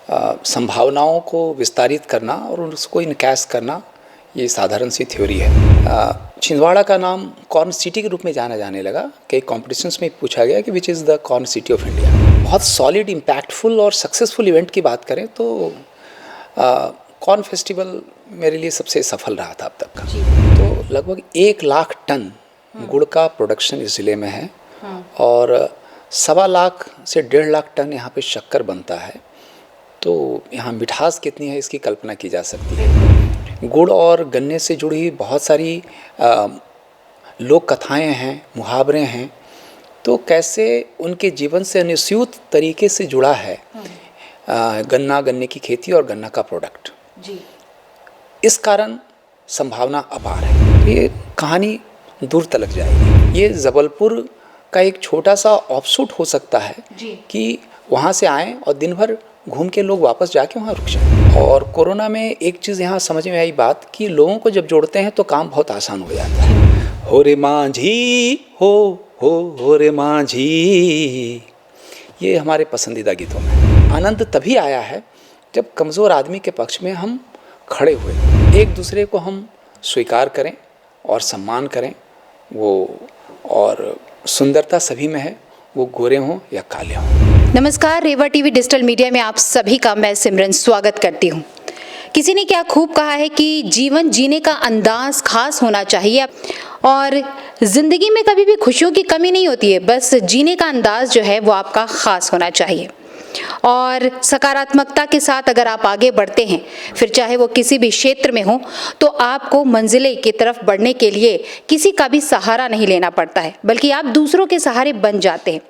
संभावनाओं को विस्तारित करना और उसको इनकैश करना, ये साधारण सी थ्योरी है। छिंदवाड़ा का नाम कॉर्न सिटी के रूप में जाना जाने लगा। कई कॉम्पिटिशन्स में पूछा गया कि which is the corn city of India. बहुत सॉलिड, इम्पैक्टफुल और सक्सेसफुल इवेंट की बात करें तो कॉर्न फेस्टिवल मेरे लिए सबसे सफल रहा था अब तक का। तो लगभग 1 लाख टन गुड़ का प्रोडक्शन इस ज़िले में है और 1.25 लाख से 1.5 लाख टन यहाँ पे शक्कर बनता है। तो यहाँ मिठास कितनी है इसकी कल्पना की जा सकती है। गुड़ और गन्ने से जुड़ी बहुत सारी लोक कथाएँ हैं, मुहावरे हैं। तो कैसे उनके जीवन से अनुस्यूत तरीके से जुड़ा है गन्ना, गन्ने की खेती और गन्ना का प्रोडक्ट जी। इस कारण संभावना अपार है। तो ये कहानी दूर तलक जाएगी। ये जबलपुर का एक छोटा सा ऑफशूट हो सकता है कि वहाँ से आएँ और दिन भर घूम के लोग वापस जाके वहाँ रुक जाएं। और कोरोना में एक चीज़ यहाँ समझ में आई बात कि लोगों को जब जोड़ते हैं तो काम बहुत आसान हो जाता है। हो रे मांझी हो रे मांझी, ये हमारे पसंदीदा गीतों में। आनंद तभी आया है जब कमज़ोर आदमी के पक्ष में हम खड़े हुए, एक दूसरे को हम स्वीकार करें और सम्मान करें। वो और सुंदरता सभी में है, वो गोरे हों या काले हों। नमस्कार, रेवा टीवी डिजिटल मीडिया में आप सभी का मैं सिमरन स्वागत करती हूँ। किसी ने क्या खूब कहा है कि जीवन जीने का अंदाज खास होना चाहिए और ज़िंदगी में कभी भी खुशियों की कमी नहीं होती है, बस जीने का अंदाज जो है वो आपका खास होना चाहिए। और सकारात्मकता के साथ अगर आप आगे बढ़ते हैं, फिर चाहे वो किसी भी क्षेत्र में हो, तो आपको मंजिले की तरफ बढ़ने के लिए किसी का भी सहारा नहीं लेना पड़ता है, बल्कि आप दूसरों के सहारे बन जाते हैं।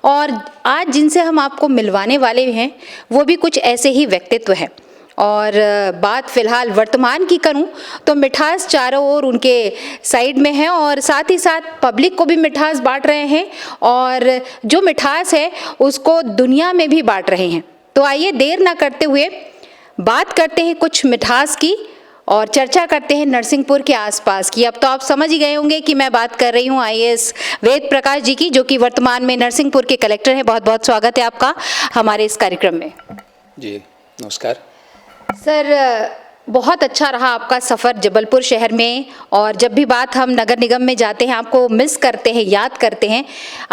और आज जिनसे हम आपको मिलवाने वाले हैं वो भी कुछ ऐसे ही व्यक्तित्व हैं। और बात फ़िलहाल वर्तमान की करूं तो मिठास चारों ओर उनके साइड में है और साथ ही साथ पब्लिक को भी मिठास बांट रहे हैं और जो मिठास है उसको दुनिया में भी बांट रहे हैं। तो आइए देर ना करते हुए बात करते हैं कुछ मिठास की और चर्चा करते हैं नरसिंहपुर के आसपास की। अब तो आप समझ ही गए होंगे कि मैं बात कर रही हूँ IAS वेद प्रकाश जी की, जो कि वर्तमान में नरसिंहपुर के कलेक्टर हैं। बहुत बहुत स्वागत है आपका हमारे इस कार्यक्रम में। जी नमस्कार सर। बहुत अच्छा रहा आपका सफ़र जबलपुर शहर में, और जब भी बात हम नगर निगम में जाते हैं आपको मिस करते हैं, याद करते हैं।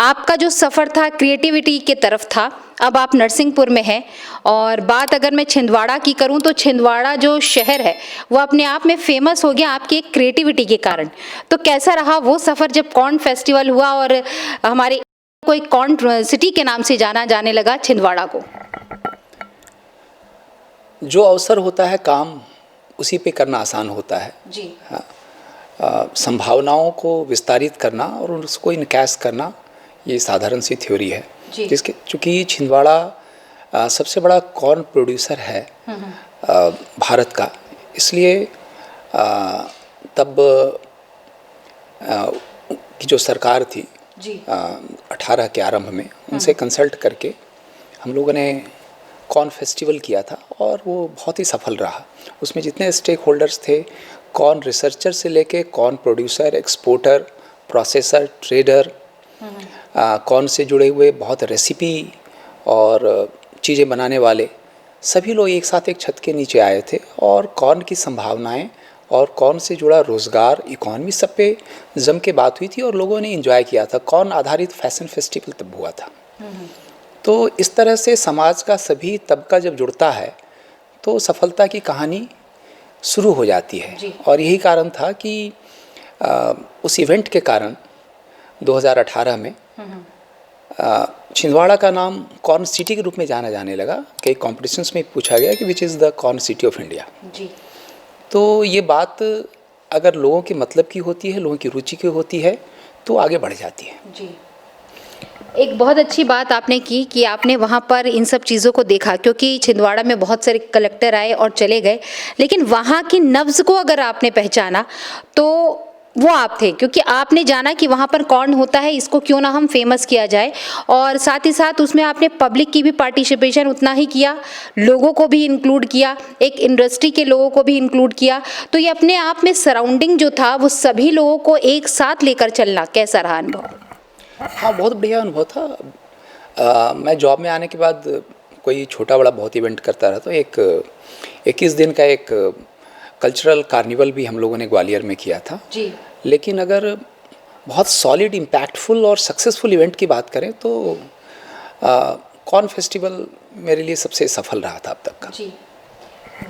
आपका जो सफ़र था क्रिएटिविटी की तरफ था, अब आप नरसिंहपुर में हैं। और बात अगर मैं छिंदवाड़ा की करूं तो छिंदवाड़ा जो शहर है वो अपने आप में फेमस हो गया आपकी एक क्रिएटिविटी के कारण। तो कैसा रहा वो सफ़र जब कॉर्न फेस्टिवल हुआ और हमारे कोई कॉर्न सिटी के नाम से जाना जाने लगा छिंदवाड़ा को? जो अवसर होता है काम उसी पे करना आसान होता है जी। संभावनाओं को विस्तारित करना और उसको इनकैश करना, ये साधारण सी थ्योरी है। जिसके चूँकि छिंदवाड़ा सबसे बड़ा कॉर्न प्रोड्यूसर है भारत का, इसलिए तब की जो सरकार थी 18 के आरंभ में, उनसे कंसल्ट करके हम लोगों ने कॉर्न फेस्टिवल किया था और वो बहुत ही सफल रहा। उसमें जितने स्टेक होल्डर्स थे, कॉर्न रिसर्चर से लेके corn producer, exporter, processor, trader, corn से जुड़े हुए बहुत रेसिपी और चीज़ें बनाने वाले, सभी लोग एक साथ एक छत के नीचे आए थे और कॉर्न की संभावनाएं और कॉर्न से जुड़ा रोज़गार, इकॉनमी, सब पे जम के बात हुई थी और लोगों ने एंजॉय किया था। कॉर्न आधारित फैशन फेस्टिवल तब हुआ था। तो इस तरह से समाज का सभी तबका जब जुड़ता है तो सफलता की कहानी शुरू हो जाती है। और यही कारण था कि उस इवेंट के कारण 2018 में छिंदवाड़ा का नाम कॉर्न सिटी के रूप में जाना जाने लगा। कई कॉम्पिटिशन्स में पूछा गया कि which is the corn city of India. तो ये बात अगर लोगों के मतलब की होती है, लोगों की रुचि की होती है, तो आगे बढ़ जाती है जी। एक बहुत अच्छी बात आपने की कि आपने वहाँ पर इन सब चीज़ों को देखा, क्योंकि छिंदवाड़ा में बहुत सारे कलेक्टर आए और चले गए, लेकिन वहाँ की नब्ज़ को अगर आपने पहचाना तो वो आप थे, क्योंकि आपने जाना कि वहाँ पर कॉर्न होता है, इसको क्यों ना हम फेमस किया जाए। और साथ ही साथ उसमें आपने पब्लिक की भी पार्टिसिपेशन उतना ही किया, लोगों को भी इंक्लूड किया, एक इंडस्ट्री के लोगों को भी इंक्लूड किया। तो ये अपने आप में सराउंडिंग जो था वो सभी लोगों को एक साथ लेकर चलना, कैसा रहा अनुभव? हाँ, बहुत बढ़िया अनुभव था। मैं जॉब में आने के बाद कोई छोटा बड़ा बहुत इवेंट करता रहा, तो एक 21 दिन का एक कल्चरल कार्निवल भी हम लोगों ने ग्वालियर में किया था जी। लेकिन अगर बहुत सॉलिड इम्पैक्टफुल और सक्सेसफुल इवेंट की बात करें तो कॉर्न फेस्टिवल मेरे लिए सबसे सफल रहा था अब तक का। जी।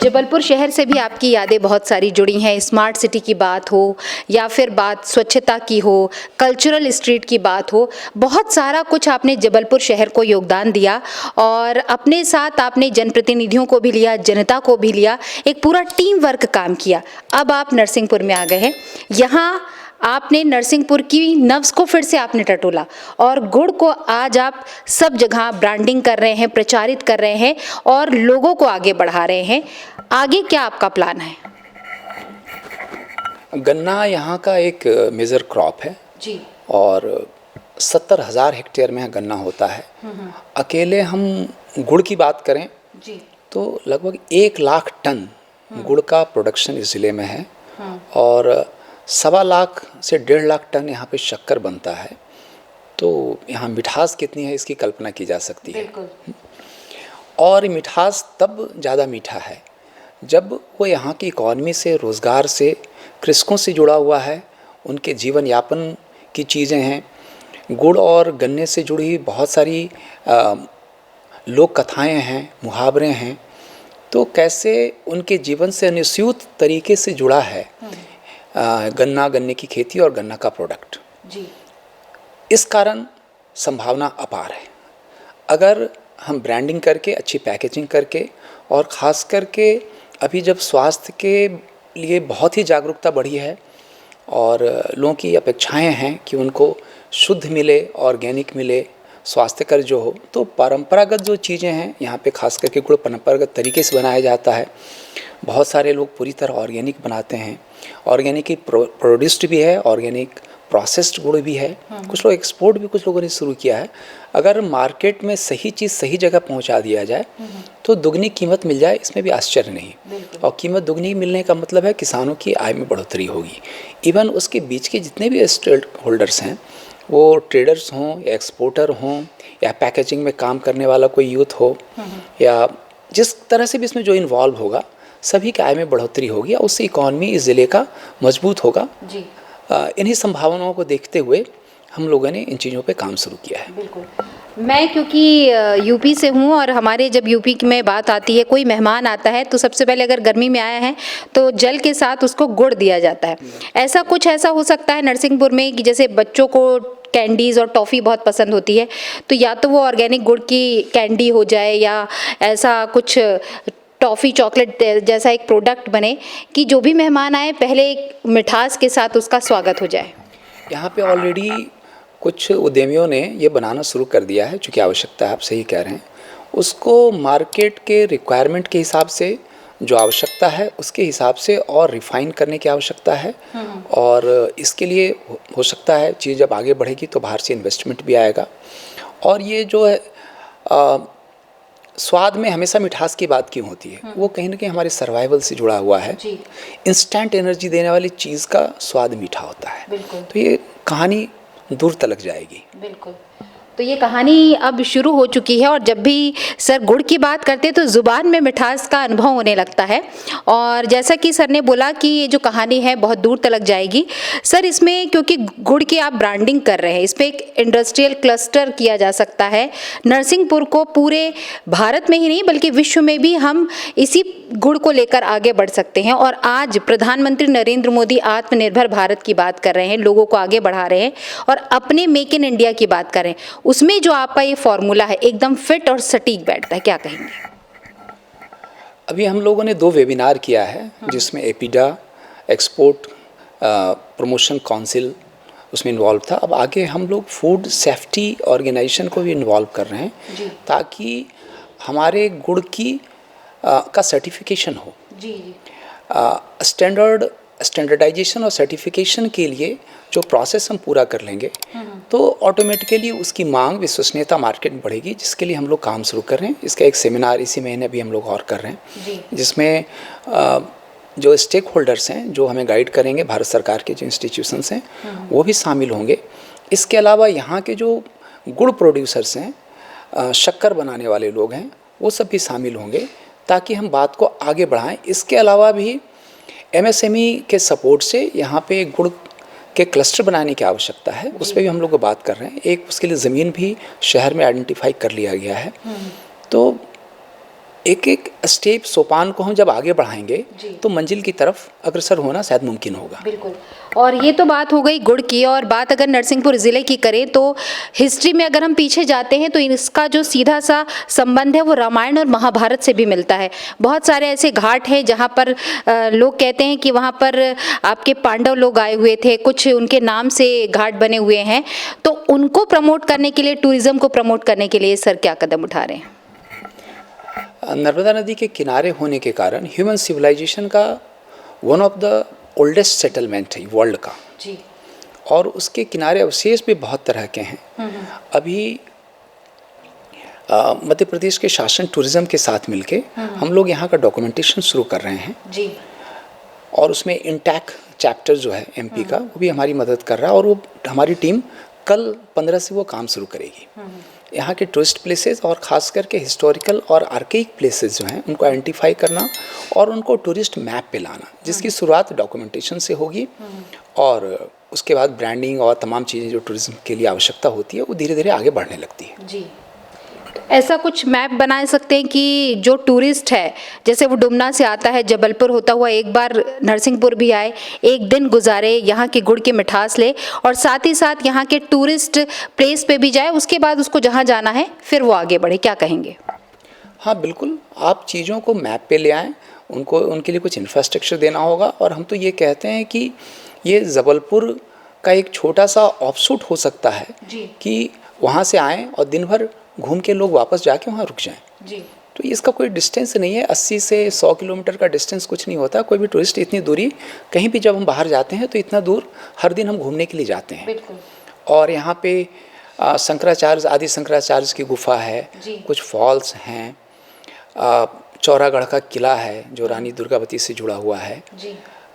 जबलपुर शहर से भी आपकी यादें बहुत सारी जुड़ी हैं। स्मार्ट सिटी की बात हो या फिर बात स्वच्छता की हो, कल्चरल स्ट्रीट की बात हो, बहुत सारा कुछ आपने जबलपुर शहर को योगदान दिया और अपने साथ आपने जनप्रतिनिधियों को भी लिया, जनता को भी लिया, एक पूरा टीम वर्क काम किया। अब आप नरसिंहपुर में आ गए हैं। यहाँ आपने नरसिंहपुर की नब्ज को फिर से आपने टटोला और गुड़ को आज आप सब जगह ब्रांडिंग कर रहे हैं, प्रचारित कर रहे हैं और लोगों को आगे बढ़ा रहे हैं। आगे क्या आपका प्लान है? गन्ना यहाँ का एक मेजर क्रॉप है जी। और 70,000 हेक्टेयर में गन्ना होता है। अकेले हम गुड़ की बात करें जी तो लगभग 1 लाख टन गुड़ का प्रोडक्शन इस ज़िले में है और 1.25 लाख से 1.5 लाख टन यहाँ पे शक्कर बनता है। तो यहाँ मिठास कितनी है इसकी कल्पना की जा सकती है। बिल्कुल। और मिठास तब ज़्यादा मीठा है जब वो यहाँ की इकॉनमी से, रोज़गार से, कृषकों से जुड़ा हुआ है, उनके जीवन यापन की चीज़ें हैं। गुड़ और गन्ने से जुड़ी बहुत सारी लोक कथाएँ हैं, मुहावरे हैं। तो कैसे उनके जीवन से अनुस्यूत तरीके से जुड़ा है गन्ना, गन्ने की खेती और गन्ना का प्रोडक्ट। जी। इस कारण संभावना अपार है। अगर हम ब्रांडिंग करके, अच्छी पैकेजिंग करके और ख़ास करके अभी जब स्वास्थ्य के लिए बहुत ही जागरूकता बढ़ी है और लोगों की अपेक्षाएं हैं कि उनको शुद्ध मिले, ऑर्गेनिक मिले, स्वास्थ्यकर जो हो, तो परंपरागत जो चीज़ें हैं यहाँ पे ख़ास करके गुड़ परंपरागत तरीके से बनाया जाता है। बहुत सारे लोग पूरी तरह ऑर्गेनिक बनाते हैं। ऑर्गेनिक की प्रोड्यूस्ड भी है, ऑर्गेनिक प्रोसेस्ड गुड़ भी है। कुछ लोग एक्सपोर्ट भी कुछ लोगों ने शुरू किया है। अगर मार्केट में सही चीज़ सही जगह पहुंचा दिया जाए तो दुगनी कीमत मिल जाए, इसमें भी आश्चर्य नहीं। और कीमत दुगनी मिलने का मतलब है किसानों की आय में बढ़ोतरी होगी। इवन उसके बीच के जितने भी स्टेक होल्डर्स हैं, वो ट्रेडर्स हों या एक्सपोर्टर हों या पैकेजिंग में काम करने वाला कोई यूथ हो या जिस तरह से भी इसमें जो इन्वॉल्व होगा, सभी की आय में बढ़ोतरी होगी और उससे इकॉनमी इस ज़िले का मजबूत होगा। जी। इन्हीं संभावनाओं को देखते हुए हम लोगों ने इन चीज़ों पे काम शुरू किया है। बिल्कुल। मैं क्योंकि यूपी से हूँ और हमारे जब यूपी में बात आती है, कोई मेहमान आता है तो सबसे पहले अगर गर्मी में आया है तो जल के साथ उसको गुड़ दिया जाता है। ऐसा हो सकता है नरसिंहपुर में कि जैसे बच्चों को कैंडीज़ और टॉफ़ी बहुत पसंद होती है, तो या तो वो ऑर्गेनिक गुड़ की कैंडी हो जाए या ऐसा कुछ टॉफ़ी चॉकलेट जैसा एक प्रोडक्ट बने कि जो भी मेहमान आए पहले एक मिठास के साथ उसका स्वागत हो जाए। यहाँ पे ऑलरेडी कुछ उद्यमियों ने ये बनाना शुरू कर दिया है, चूँकि आवश्यकता है, आप सही कह रहे हैं। उसको मार्केट के रिक्वायरमेंट के हिसाब से, जो आवश्यकता है उसके हिसाब से और रिफ़ाइन करने की आवश्यकता है। और इसके लिए हो सकता है चीज़ जब आगे बढ़ेगी तो बाहर से इन्वेस्टमेंट भी आएगा। और ये जो है स्वाद में हमेशा मिठास की बात क्यों होती है, वो कहीं ना कहीं हमारे सर्वाइवल से जुड़ा हुआ है। इंस्टेंट एनर्जी देने वाली चीज़ का स्वाद मीठा होता है। बिल्कुल। तो ये कहानी दूर तलक जाएगी। बिल्कुल। तो ये कहानी अब शुरू हो चुकी है और जब भी सर गुड़ की बात करते हैं तो ज़ुबान में मिठास का अनुभव होने लगता है। और जैसा कि सर ने बोला कि ये जो कहानी है बहुत दूर तलक जाएगी। सर इसमें क्योंकि गुड़ की आप ब्रांडिंग कर रहे हैं, इस पर एक इंडस्ट्रियल क्लस्टर किया जा सकता है। नरसिंहपुर को पूरे भारत में ही नहीं बल्कि विश्व में भी हम इसी गुड़ को लेकर आगे बढ़ सकते हैं। और आज प्रधानमंत्री नरेंद्र मोदी आत्मनिर्भर भारत की बात कर रहे हैं, लोगों को आगे बढ़ा रहे हैं और अपने मेक इन इंडिया की बात कर रहे हैं। उसमें जो आपका ये फॉर्मूला है एकदम फिट और सटीक बैठता है, क्या कहेंगे? अभी हम लोगों ने 2 वेबिनार किया है जिसमें एपीडा एक्सपोर्ट प्रमोशन काउंसिल उसमें इन्वॉल्व था। अब आगे हम लोग फूड सेफ्टी ऑर्गेनाइजेशन को भी इन्वॉल्व कर रहे हैं ताकि हमारे गुड़ की का सर्टिफिकेशन हो। स्टैंडर्डाइजेशन और सर्टिफिकेशन के लिए जो प्रोसेस हम पूरा कर लेंगे तो ऑटोमेटिकली उसकी मांग, विश्वसनीयता मार्केट में बढ़ेगी, जिसके लिए हम लोग काम शुरू कर रहे हैं। इसका एक सेमिनार इसी महीने भी हम लोग और कर रहे हैं जिसमें जो स्टेक होल्डर्स हैं जो हमें गाइड करेंगे, भारत सरकार के जो इंस्टीट्यूशंस हैं वो भी शामिल होंगे। इसके अलावा यहाँ के जो गुड़ प्रोड्यूसर्स हैं, शक्कर बनाने वाले लोग हैं, वो सब भी शामिल होंगे ताकि हम बात को आगे बढ़ाएं। इसके अलावा भी MSME के सपोर्ट से यहाँ पे गुड़ के क्लस्टर बनाने की आवश्यकता है, उस पर भी हम लोग बात कर रहे हैं। एक उसके लिए ज़मीन भी शहर में आइडेंटिफाई कर लिया गया है। तो एक एक स्टेप सोपान को हम जब आगे बढ़ाएंगे तो मंजिल की तरफ अग्रसर होना शायद मुमकिन होगा। बिल्कुल। और ये तो बात हो गई गुड़ की, और बात अगर नरसिंहपुर ज़िले की करें तो हिस्ट्री में अगर हम पीछे जाते हैं तो इसका जो सीधा सा संबंध है वो रामायण और महाभारत से भी मिलता है। बहुत सारे ऐसे घाट हैं जहाँ पर लोग कहते हैं कि वहाँ पर आपके पांडव लोग आए हुए थे, कुछ उनके नाम से घाट बने हुए हैं। तो उनको प्रमोट करने के लिए, टूरिज़्म को प्रमोट करने के लिए सर क्या कदम उठा रहे हैं? नर्मदा नदी के किनारे होने के कारण ह्यूमन सिविलाइजेशन का one of the oldest settlement है वर्ल्ड का जी। और उसके किनारे अवशेष भी बहुत तरह के हैं। अभी मध्य प्रदेश के शासन टूरिज्म के साथ मिलके हम लोग यहाँ का डॉक्यूमेंटेशन शुरू कर रहे हैं जी। और उसमें इंटैक चैप्टर जो है MP का वो भी हमारी मदद कर रहा है और वो हमारी टीम कल 15 से वो काम शुरू करेगी। यहाँ के टूरिस्ट प्लेसेस और ख़ास करके हिस्टोरिकल और आर्केइक प्लेसेस जो हैं उनको आइडेंटिफाई करना और उनको टूरिस्ट मैप पे लाना, जिसकी शुरुआत डॉक्यूमेंटेशन से होगी और उसके बाद ब्रांडिंग और तमाम चीज़ें जो टूरिज्म के लिए आवश्यकता होती है वो धीरे धीरे आगे बढ़ने लगती है। जी। तो ऐसा कुछ मैप बना सकते हैं कि जो टूरिस्ट है, जैसे वो डुमना से आता है, जबलपुर होता हुआ एक बार नरसिंहपुर भी आए, एक दिन गुजारे, यहाँ के गुड़ की मिठास ले और साथ ही साथ यहाँ के टूरिस्ट प्लेस पे भी जाए, उसके बाद उसको जहाँ जाना है फिर वो आगे बढ़े। क्या कहेंगे? हाँ बिल्कुल, आप चीज़ों को मैप पे ले आएँ, उनको उनके लिए कुछ इंफ्रास्ट्रक्चर देना होगा। और हम तो ये कहते हैं कि ये जबलपुर का एक छोटा सा ऑफशूट हो सकता है कि वहाँ से आएँ और दिन भर घूम के लोग वापस जाके वहाँ रुक जाएं। जी। तो इसका कोई डिस्टेंस नहीं है, 80 से 100 किलोमीटर का डिस्टेंस कुछ नहीं होता। कोई भी टूरिस्ट इतनी दूरी, कहीं भी जब हम बाहर जाते हैं तो इतना दूर हर दिन हम घूमने के लिए जाते हैं। बिल्कुल। और यहाँ पे शंकराचार्य, आदि शंकराचार्य की गुफा है, कुछ फॉल्स हैं, चौरागढ़ का किला है जो रानी दुर्गावती से जुड़ा हुआ है।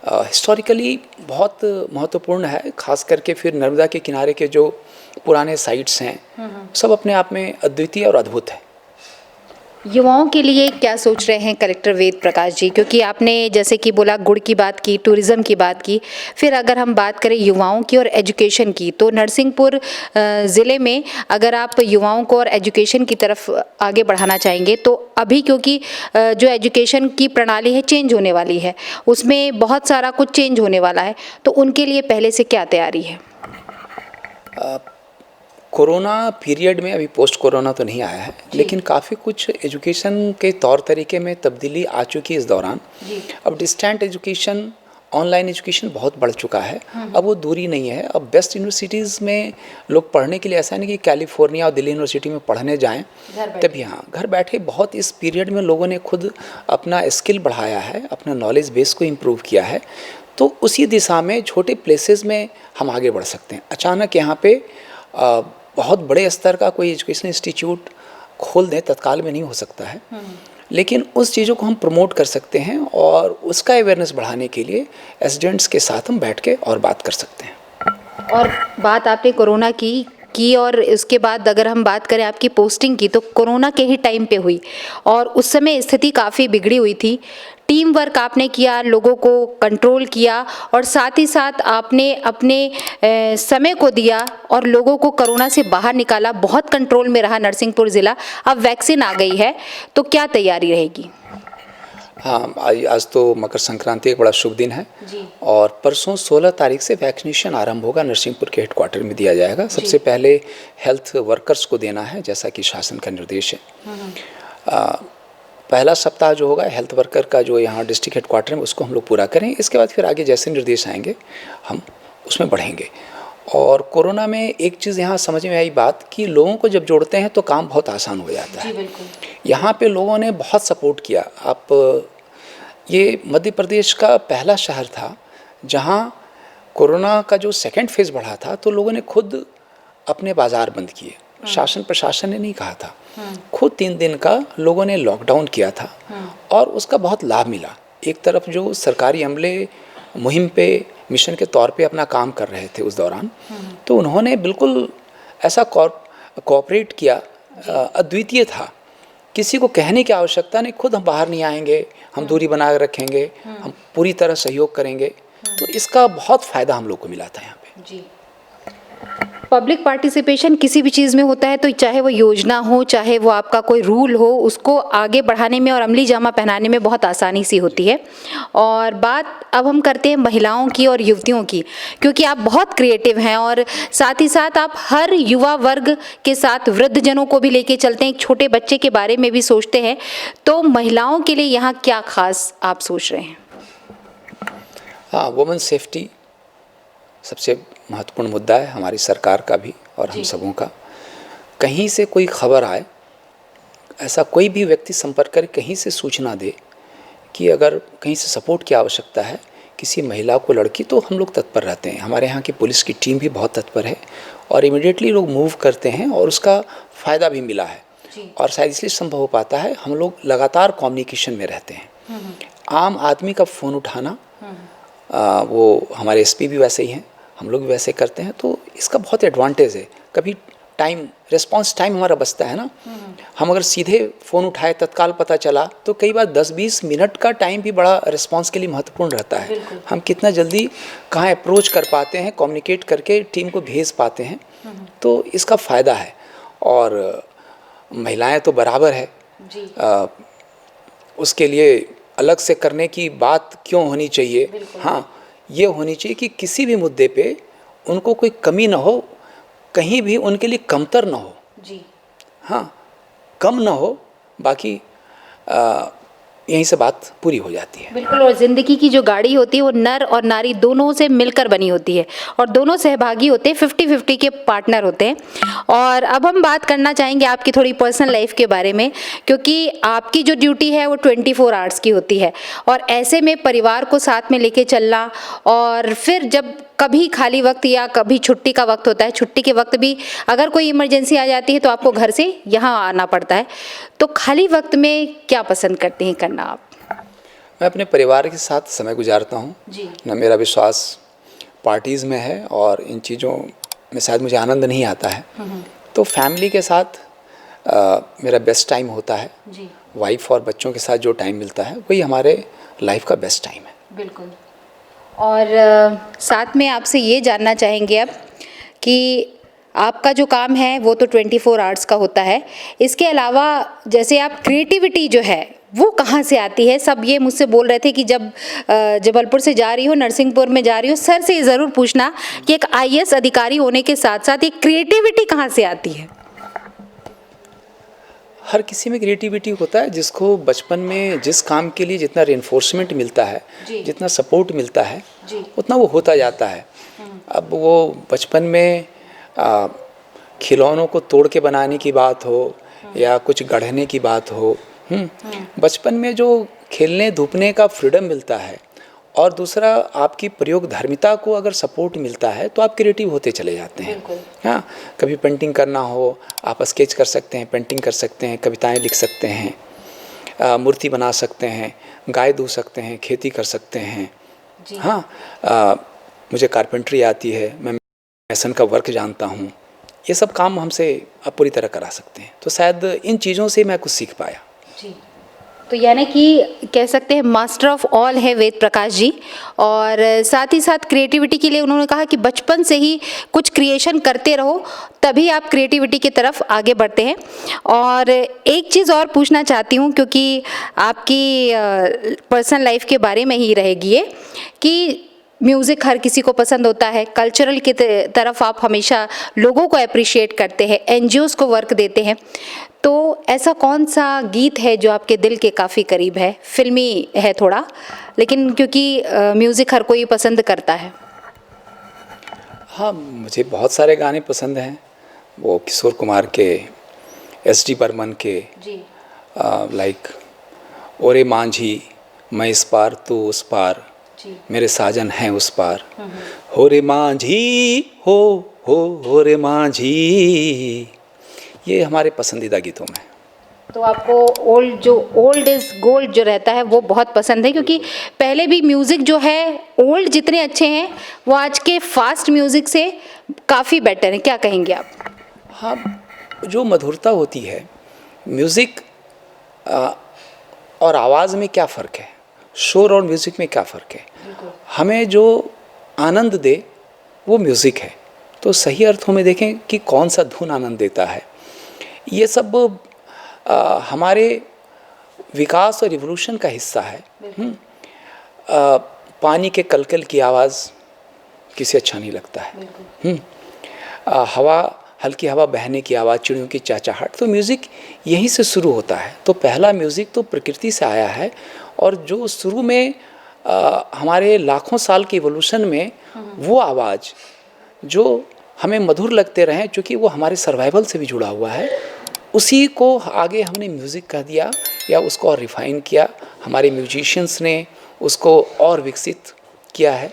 हिस्टोरिकली बहुत महत्वपूर्ण है, खास करके फिर नर्मदा के किनारे के जो पुराने साइट्स हैं सब अपने आप में अद्वितीय और अद्भुत है। युवाओं के लिए क्या सोच रहे हैं कलेक्टर वेद प्रकाश जी? क्योंकि आपने जैसे कि बोला गुड़ की बात की, टूरिज़्म की बात की, फिर अगर हम बात करें युवाओं की और एजुकेशन की, तो नरसिंहपुर ज़िले में अगर आप युवाओं को और एजुकेशन की तरफ आगे बढ़ाना चाहेंगे तो अभी क्योंकि जो एजुकेशन की प्रणाली है चेंज होने वाली है, उसमें बहुत सारा कुछ चेंज होने वाला है, तो उनके लिए पहले से क्या तैयारी है? कोरोना पीरियड में, अभी पोस्ट कोरोना तो नहीं आया है, लेकिन काफ़ी कुछ एजुकेशन के तौर तरीके में तब्दीली आ चुकी है इस दौरान। अब डिस्टेंट एजुकेशन, ऑनलाइन एजुकेशन बहुत बढ़ चुका है। अब वो दूरी नहीं है। अब बेस्ट यूनिवर्सिटीज़ में लोग पढ़ने के लिए ऐसा नहीं कि कैलिफोर्निया और दिल्ली यूनिवर्सिटी में पढ़ने जाएं, तभी हाँ घर बैठे बहुत इस पीरियड में लोगों ने खुद अपना स्किल बढ़ाया है, अपना नॉलेज बेस को इम्प्रूव किया है। तो उसी दिशा में छोटे प्लेसेस में हम आगे बढ़ सकते हैं। अचानक यहाँ पे बहुत बड़े स्तर का कोई एजुकेशन इंस्टीट्यूट खोल दें तत्काल में नहीं हो सकता है, लेकिन उस चीज़ों को हम प्रमोट कर सकते हैं और उसका अवेयरनेस बढ़ाने के लिए एस्टूडेंट्स के साथ हम बैठ के और बात कर सकते हैं। और बात आपने कोरोना की और उसके बाद अगर हम बात करें आपकी पोस्टिंग की, तो कोरोना के ही टाइम पे हुई और उस समय स्थिति काफ़ी बिगड़ी हुई थी। टीम वर्क आपने किया, लोगों को कंट्रोल किया और साथ ही साथ आपने अपने समय को दिया और लोगों को कोरोना से बाहर निकाला। बहुत कंट्रोल में रहा नरसिंहपुर ज़िला। अब वैक्सीन आ गई है तो क्या तैयारी रहेगी? हाँ, आज तो मकर संक्रांति एक बड़ा शुभ दिन है और परसों 16 तारीख से वैक्सीनेशन आरंभ होगा। नरसिंहपुर के हेडक्वार्टर में दिया जाएगा। सबसे पहले हेल्थ वर्कर्स को देना है, जैसा कि शासन का निर्देश है। पहला सप्ताह जो होगा हेल्थ वर्कर का, जो यहाँ डिस्ट्रिक्ट हेडक्वार्टर में, उसको हम लोग पूरा करें। इसके बाद फिर आगे जैसे निर्देश आएंगे हम उसमें बढ़ेंगे। और कोरोना में एक चीज़ यहाँ समझ में आई बात कि लोगों को जब जोड़ते हैं तो काम बहुत आसान हो जाता है। यहाँ पे लोगों ने बहुत सपोर्ट किया। आप, ये मध्य प्रदेश का पहला शहर था जहाँ कोरोना का जो सेकंड फेज़ बढ़ा था तो लोगों ने खुद अपने बाज़ार बंद किए। शासन प्रशासन ने नहीं कहा था, खुद 3 दिन का लोगों ने लॉकडाउन किया था और उसका बहुत लाभ मिला। एक तरफ जो सरकारी अमले मुहिम पे, मिशन के तौर पे अपना काम कर रहे थे उस दौरान, तो उन्होंने बिल्कुल ऐसा कोऑपरेट किया, अद्वितीय था किसी को कहने की आवश्यकता नहीं, खुद हम बाहर नहीं आएंगे, हम दूरी बना कर रखेंगे, हम पूरी तरह सहयोग करेंगे, तो इसका बहुत फ़ायदा हम लोग को मिला था यहाँ पे। जी। पब्लिक पार्टिसिपेशन किसी भी चीज़ में होता है, तो चाहे वो योजना हो, चाहे वो आपका कोई रूल हो, उसको आगे बढ़ाने में और अमली जामा पहनाने में बहुत आसानी सी होती है। और बात अब हम करते हैं महिलाओं की और युवतियों की, क्योंकि आप बहुत क्रिएटिव हैं और साथ ही साथ आप हर युवा वर्ग के साथ वृद्धजनों को भी लेके चलते हैं, एक छोटे बच्चे के बारे में भी सोचते हैं। तो महिलाओं के लिए यहाँ क्या खास आप सोच रहे हैं? हाँ, वुमेन सेफ्टी सबसे महत्वपूर्ण मुद्दा है हमारी सरकार का भी और हम सबों का। कहीं से कोई खबर आए, ऐसा कोई भी व्यक्ति संपर्क करे, कहीं से सूचना दे कि अगर कहीं से सपोर्ट की आवश्यकता है किसी महिला को, लड़की, तो हम लोग तत्पर रहते हैं। हमारे यहाँ की पुलिस की टीम भी बहुत तत्पर है और इमिडिएटली लोग मूव करते हैं और उसका फ़ायदा भी मिला है। और शायद इसलिए संभव हो पाता है, हम लोग लगातार कम्युनिकेशन में रहते हैं। आम आदमी का फ़ोन उठाना, वो हमारे एसपी भी वैसे ही हैं, हम लोग भी वैसे करते हैं, तो इसका बहुत एडवांटेज है। कभी टाइम, रिस्पांस टाइम हमारा बचता है ना। हम अगर सीधे फ़ोन उठाए, तत्काल पता चला, तो कई बार 10-20 मिनट का टाइम भी बड़ा रिस्पांस के लिए महत्वपूर्ण रहता है। हम कितना जल्दी कहाँ अप्रोच कर पाते हैं, कम्युनिकेट करके टीम को भेज पाते हैं, तो इसका फ़ायदा है। और महिलाएं तो बराबर है, उसके लिए अलग से करने की बात क्यों होनी चाहिए। हाँ, ये होनी चाहिए कि किसी भी मुद्दे पे उनको कोई कमी ना हो, कहीं भी उनके लिए कमतर ना हो। जी। हाँ, कम ना हो, बाकी यहीं से बात पूरी हो जाती है। बिल्कुल। और ज़िंदगी की जो गाड़ी होती है वो नर और नारी दोनों से मिलकर बनी होती है और दोनों सहभागी होते हैं, 50-50 के पार्टनर होते हैं। और अब हम बात करना चाहेंगे आपकी थोड़ी पर्सनल लाइफ के बारे में, क्योंकि आपकी जो ड्यूटी है वो 24 आवर्स की होती है और ऐसे में परिवार को साथ में लेके चलना, और फिर जब कभी खाली वक्त या कभी छुट्टी का वक्त होता है, छुट्टी के वक्त भी अगर कोई इमरजेंसी आ जाती है तो आपको घर से यहाँ आना पड़ता है, तो खाली वक्त में क्या पसंद करते हैं करना आप? मैं अपने परिवार के साथ समय गुजारता हूँ जी। न, मेरा विश्वास पार्टीज़ में है और इन चीज़ों में शायद मुझे आनंद नहीं आता है। तो फैमिली के साथ मेरा बेस्ट टाइम होता है। जी। वाइफ और बच्चों के साथ जो टाइम मिलता है वही हमारे लाइफ का बेस्ट टाइम है। बिल्कुल। और साथ में आपसे ये जानना चाहेंगे अब कि आपका जो काम है वो तो 24 आवर्स का होता है, इसके अलावा जैसे आप क्रिएटिविटी जो है वो कहाँ से आती है? सब ये मुझसे बोल रहे थे कि जब जबलपुर से जा रही हो, नरसिंहपुर में जा रही हो, सर से ज़रूर पूछना कि एक IAS अधिकारी होने के साथ साथ ये क्रिएटिविटी कहाँ से आती है? हर किसी में क्रिएटिविटी होता है, जिसको बचपन में जिस काम के लिए जितना रेनफोर्समेंट मिलता है, जितना सपोर्ट मिलता है, उतना वो होता जाता है। अब वो बचपन में खिलौनों को तोड़ के बनाने की बात हो या कुछ गढ़ने की बात हो, बचपन में जो खेलने धूपने का फ्रीडम मिलता है और दूसरा आपकी प्रयोगधर्मिता को अगर सपोर्ट मिलता है तो आप क्रिएटिव होते चले जाते हैं। हाँ, कभी पेंटिंग करना हो, आप स्केच कर सकते हैं, पेंटिंग कर सकते हैं, कविताएं लिख सकते हैं, मूर्ति बना सकते हैं, गाय दूह सकते हैं, खेती कर सकते हैं। हाँ, मुझे कारपेंट्री आती है, मैं मैसन का वर्क जानता हूँ। ये सब काम हमसे आप पूरी तरह करा सकते हैं, तो शायद इन चीज़ों से मैं कुछ सीख पाया। जी। तो यानी कि कह सकते हैं मास्टर ऑफ ऑल है वेद प्रकाश जी। और साथ ही साथ क्रिएटिविटी के लिए उन्होंने कहा कि बचपन से ही कुछ क्रिएशन करते रहो, तभी आप क्रिएटिविटी की तरफ आगे बढ़ते हैं। और एक चीज़ और पूछना चाहती हूँ, क्योंकि आपकी पर्सनल लाइफ के बारे में ही रहेगी ये, कि म्यूज़िक हर किसी को पसंद होता है, कल्चरल की तरफ आप हमेशा लोगों को अप्रिशिएट करते हैं, NGOs को वर्क देते हैं, तो ऐसा कौन सा गीत है जो आपके दिल के काफ़ी करीब है? फिल्मी है थोड़ा, लेकिन क्योंकि म्यूज़िक हर कोई पसंद करता है। हाँ, मुझे बहुत सारे गाने पसंद हैं, वो किशोर कुमार के, SD बर्मन के, लाइक ओरे मांझी मैं इस पार तू उस पार, मेरे साजन हैं उस पार, हो रे मांझी हो रे मांझी, ये हमारे पसंदीदा गीतों में। तो आपको ओल्ड इज गोल्ड जो रहता है वो बहुत पसंद है, क्योंकि पहले भी म्यूज़िक जो है ओल्ड जितने अच्छे हैं वो आज के फास्ट म्यूज़िक से काफ़ी बेटर है, क्या कहेंगे आप? हाँ, जो मधुरता होती है म्यूज़िक और आवाज़ में क्या फ़र्क है, शोर और म्यूज़िक में क्या फ़र्क है। हमें जो आनंद दे वो म्यूज़िक है, तो सही अर्थों में देखें कि कौन सा धुन आनंद देता है। ये सब हमारे विकास और इवोल्यूशन का हिस्सा है। पानी के कलकल की आवाज़ किसे अच्छा नहीं लगता है। हवा, हल्की हवा बहने की आवाज़, चिड़ियों की चहचहाट, तो म्यूज़िक यहीं से शुरू होता है। तो पहला म्यूज़िक तो प्रकृति से आया है, और जो शुरू में हमारे लाखों साल के इवोल्यूशन में वो आवाज़ जो हमें मधुर लगते रहे, क्योंकि वो हमारे सर्वाइवल से भी जुड़ा हुआ है, उसी को आगे हमने म्यूज़िक कह दिया या उसको और रिफ़ाइन किया। हमारे म्यूजिशियंस ने उसको और विकसित किया है,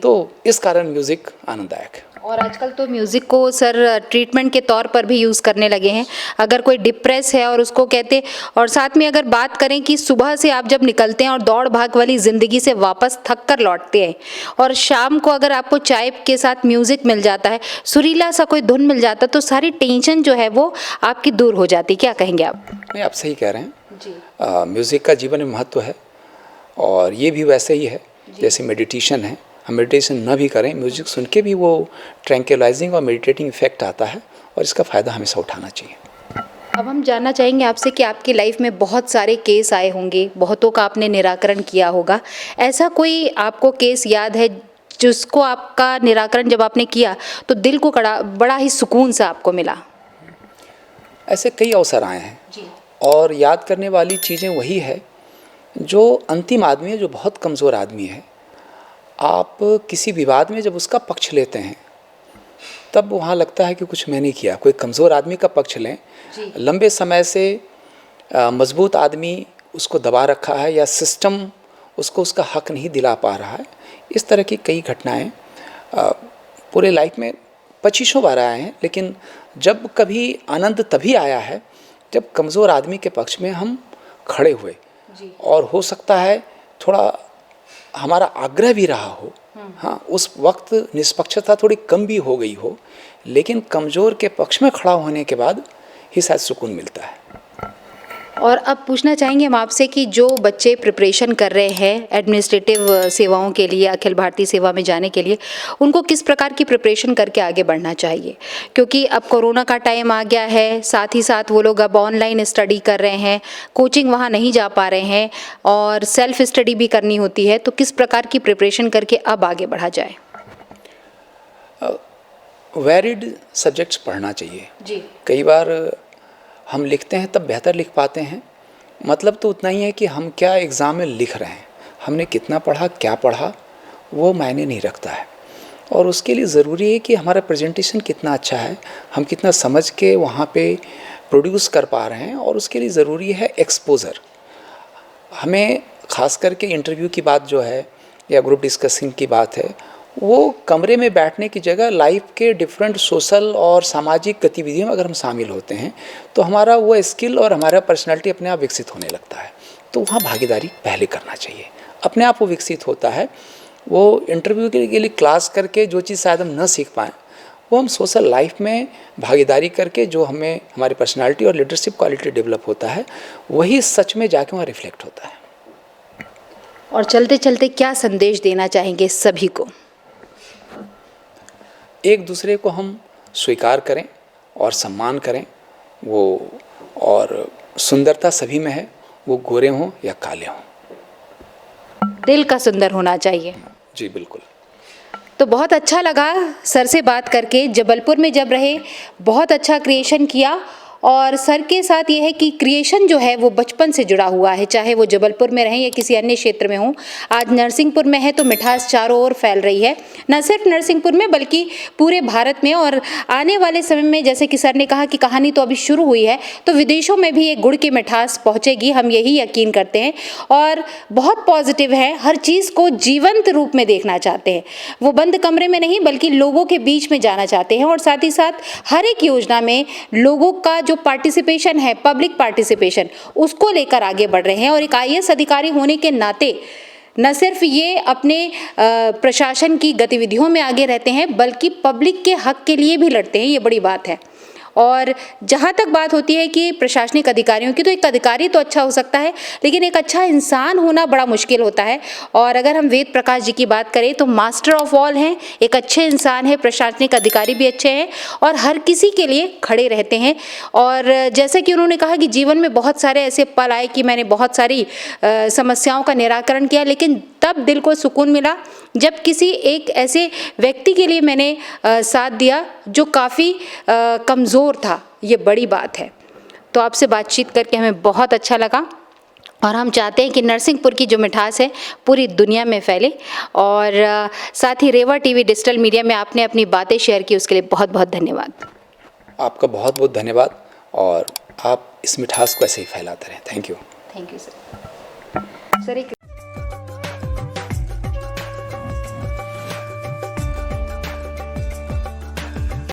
तो इस कारण म्यूज़िक आनंददायक है। और आजकल तो म्यूज़िक को सर ट्रीटमेंट के तौर पर भी यूज़ करने लगे हैं। अगर कोई डिप्रेस है और उसको कहते, और साथ में अगर बात करें कि सुबह से आप जब निकलते हैं और दौड़ भाग वाली ज़िंदगी से वापस थक कर लौटते हैं, और शाम को अगर आपको चाय के साथ म्यूज़िक मिल जाता है, सुरीला सा कोई धुन मिल जाता है, तो सारी टेंशन जो है वो आपकी दूर हो जाती है। क्या कहेंगे आप? नहीं, आप सही कह रहे हैं जी। म्यूज़िक का जीवन में महत्व है, और ये भी वैसे ही है जैसे मेडिटेशन है। हम मेडिटेशन न भी करें, म्यूज़िक सुन के भी वो ट्रैंक्विलाइजिंग और मेडिटेटिंग इफेक्ट आता है, और इसका फ़ायदा हमेशा उठाना चाहिए। अब हम जानना चाहेंगे आपसे कि आपकी लाइफ में बहुत सारे केस आए होंगे, बहुतों का आपने निराकरण किया होगा। ऐसा कोई आपको केस याद है जिसको आपका निराकरण जब आपने किया तो दिल को बड़ा ही सुकून सा आपको मिला? ऐसे कई अवसर आए हैं जी। और याद करने वाली चीज़ें वही है जो अंतिम आदमी है, जो बहुत कमज़ोर आदमी है। आप किसी विवाद में जब उसका पक्ष लेते हैं तब वहाँ लगता है कि कुछ मैंने किया। कोई कमज़ोर आदमी का पक्ष लें, लंबे समय से मजबूत आदमी उसको दबा रखा है या सिस्टम उसको उसका हक नहीं दिला पा रहा है। इस तरह की कई घटनाएं पूरे लाइफ में 25 बार आए हैं, लेकिन जब कभी आनंद तभी आया है जब कमज़ोर आदमी के पक्ष में हम खड़े हुए। और हो सकता है थोड़ा हमारा आग्रह भी रहा हो, हाँ, उस वक्त निष्पक्षता थोड़ी कम भी हो गई हो, लेकिन कमज़ोर के पक्ष में खड़ा होने के बाद ही शायद सुकून मिलता है। और अब पूछना चाहेंगे हम आपसे कि जो बच्चे प्रिपरेशन कर रहे हैं एडमिनिस्ट्रेटिव सेवाओं के लिए, अखिल भारतीय सेवा में जाने के लिए, उनको किस प्रकार की प्रिपरेशन करके आगे बढ़ना चाहिए? क्योंकि अब कोरोना का टाइम आ गया है, साथ ही साथ वो लोग अब ऑनलाइन स्टडी कर रहे हैं, कोचिंग वहाँ नहीं जा पा रहे हैं, और सेल्फ स्टडी भी करनी होती है, तो किस प्रकार की प्रिपरेशन करके अब आगे बढ़ा जाए? वेरिड सब्जेक्ट्स पढ़ना चाहिए जी। कई बार हम लिखते हैं तब बेहतर लिख पाते हैं। मतलब तो उतना ही है कि हम क्या एग्ज़ाम में लिख रहे हैं, हमने कितना पढ़ा, क्या पढ़ा, वो मायने नहीं रखता है। और उसके लिए ज़रूरी है कि हमारा प्रेजेंटेशन कितना अच्छा है, हम कितना समझ के वहाँ पे प्रोड्यूस कर पा रहे हैं, और उसके लिए ज़रूरी है एक्सपोज़र। हमें ख़ास करके इंटरव्यू की बात जो है या ग्रुप डिस्कशन की बात है, वो कमरे में बैठने की जगह लाइफ के डिफरेंट सोशल और सामाजिक गतिविधियों में अगर हम शामिल होते हैं तो हमारा वो स्किल और हमारा पर्सनालिटी अपने आप विकसित होने लगता है। तो वहाँ भागीदारी पहले करना चाहिए, अपने आप वो विकसित होता है। वो इंटरव्यू के लिए क्लास करके जो चीज़ शायद हम न सीख पाएँ, वो हम सोशल लाइफ में भागीदारी करके जो हमें हमारी पर्सनालिटी और लीडरशिप क्वालिटी डेवलप होता है, वही सच में जाके वहाँ रिफ्लेक्ट होता है। और चलते चलते क्या संदेश देना चाहेंगे सभी को? एक दूसरे को हम स्वीकार करें और सम्मान करें, वो और सुंदरता सभी में है, वो गोरे हों या काले हों। दिल का सुंदर होना चाहिए। जी बिल्कुल। तो बहुत अच्छा लगा सर से बात करके। जबलपुर में जब रहे बहुत अच्छा क्रिएशन किया, और सर के साथ ये है कि क्रिएशन जो है वो बचपन से जुड़ा हुआ है, चाहे वो जबलपुर में रहें या किसी अन्य क्षेत्र में हो। आज नरसिंहपुर में है तो मिठास चारों ओर फैल रही है, न सिर्फ नरसिंहपुर में बल्कि पूरे भारत में। और आने वाले समय में जैसे कि सर ने कहा कि कहानी तो अभी शुरू हुई है, तो विदेशों में भी एक गुड़ की मिठास पहुँचेगी, हम यही यकीन करते हैं। और बहुत पॉजिटिव है, हर चीज़ को जीवंत रूप में देखना चाहते हैं, वो बंद कमरे में नहीं बल्कि लोगों के बीच में जाना चाहते हैं। और साथ ही साथ हर एक योजना में लोगों का जो पार्टिसिपेशन है, पब्लिक पार्टिसिपेशन, उसको लेकर आगे बढ़ रहे हैं। और एक IAS अधिकारी होने के नाते न सिर्फ ये अपने प्रशासन की गतिविधियों में आगे रहते हैं बल्कि पब्लिक के हक के लिए भी लड़ते हैं, ये बड़ी बात है। और जहाँ तक बात होती है कि प्रशासनिक अधिकारियों की, तो एक अधिकारी तो अच्छा हो सकता है, लेकिन एक अच्छा इंसान होना बड़ा मुश्किल होता है। और अगर हम वेद प्रकाश जी की बात करें तो मास्टर ऑफ ऑल हैं, एक अच्छे इंसान है, प्रशासनिक अधिकारी भी अच्छे हैं और हर किसी के लिए खड़े रहते हैं। और जैसे कि उन्होंने कहा कि जीवन में बहुत सारे ऐसे पल आए कि मैंने बहुत सारी समस्याओं का निराकरण किया, लेकिन तब दिल को सुकून मिला जब किसी एक ऐसे व्यक्ति के लिए मैंने साथ दिया जो काफ़ी कमज़ोर था। ये बड़ी बात है। तो आपसे बातचीत करके हमें बहुत अच्छा लगा और हम चाहते हैं कि नरसिंहपुर की जो मिठास है पूरी दुनिया में फैले। और साथ ही रेवा टीवी डिजिटल मीडिया में आपने अपनी बातें शेयर की, उसके लिए बहुत बहुत धन्यवाद। आपका बहुत बहुत धन्यवाद और आप इस मिठास को ऐसे ही फैलाते रहें। Thank you. Thank you sir. Sir एक